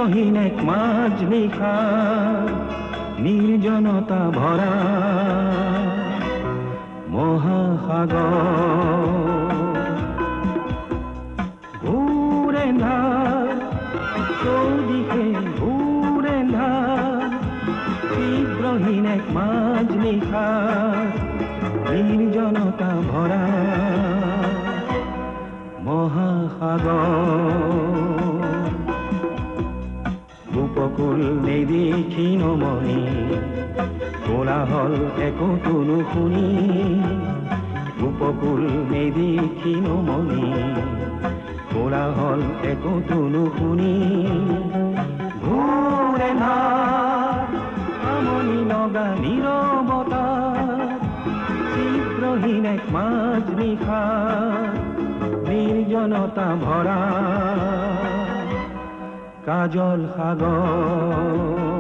চিত্রহীন এক মাঝ নিশা নির্জনতা ভরা মহাসাগর ঘুরে ধার চৌদিকে ঘুরে ধার চিত্রহীন এক মাঝ নিশা নির্জনতা ভরা মহাসাগর উপকূল নেই দেখি নমনি কোলাহল একটুনু শুনি উপকূল নেই দেখি নমনি কোলাহল একটুনু শুনি ঘুরে না আমনি লগা নীরবতা চিত্রহীন এক মাঝ নিশা নির্জনতা ভরা কাজল সাগর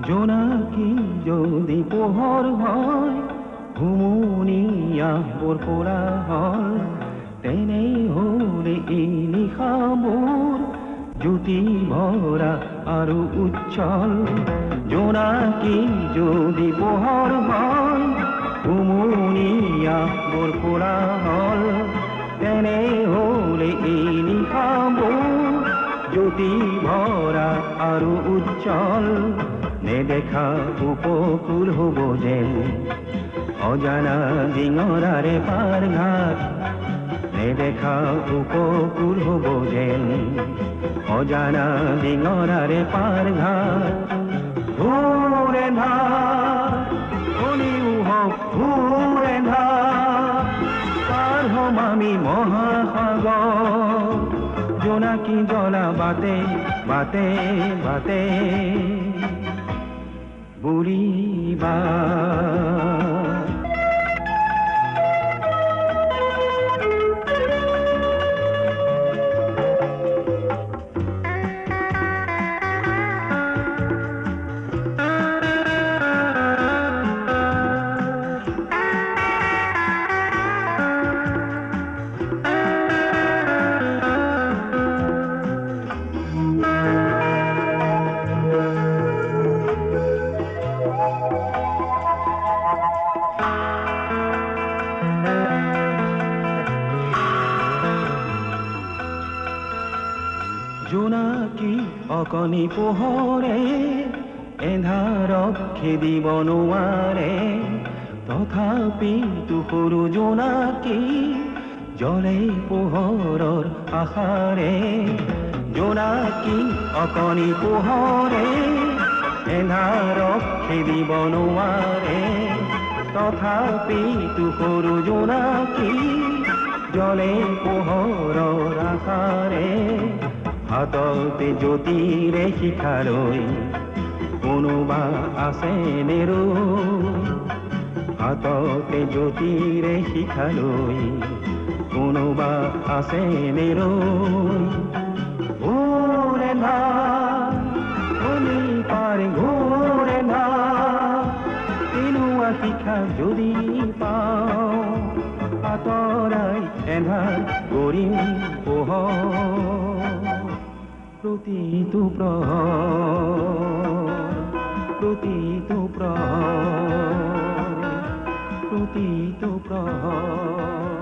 জোনাকি যদি পোহর হয় ঘুমুনিয়া বোর পোড়া হল তেনেই হলে এই নিশা বোৰ জ্যোতি ভৰা আৰু উজ্জ্বল জোনাকি যদি পোহৰ হয় ঘুমুনিয়া বোৰ পোড়া হল তেনেই হলে এই নিশা বোৰ জ্যোতি ভৰা আৰু উজ্জ্বল নেদেখা উপকূল হব যেন অজানা ডিঙৰাৰে পাৰ ঘাট নেদেখা উপকূল হব যেন অজানা ডিঙৰাৰে পাৰ ঘাট ঘূৰে ধাৰ কলিও হওক ঘূৰে ধাৰ পাৰ হম আমি মহাসাগৰ জোনাকি জ্বলা বাটে বাটে বাটে বুড়িবা জোনাকি অকণি পোহৰে এন্ধাৰক খেদিব নোৱাৰে তথাপিতো সৰু জোনাকি জ্বলে পোহৰৰ আশাৰে জোনাকি অকণি পোহৰে এন্ধাৰক খেদিব নোৱাৰে তথাপিতো সৰু জোনাকি জ্বলে পোহৰৰ আশাৰে হাততে জ্যোতিৰে শিখালৈ কোনোবা আছে নেৰো হাততে জ্যোতিৰে শিখালৈ কোনোবা আছে নেৰো ঘূৰে না কলি পাৰ ঘূৰে না তেনেকুৱা শিখা যদি পাওঁ আঁতৰাই এন্ধাৰ কৰিম পোহৰ প্ৰতিটো প্ৰহৰ প্ৰতিটো প্ৰহৰ প্ৰতিটো প্ৰহৰ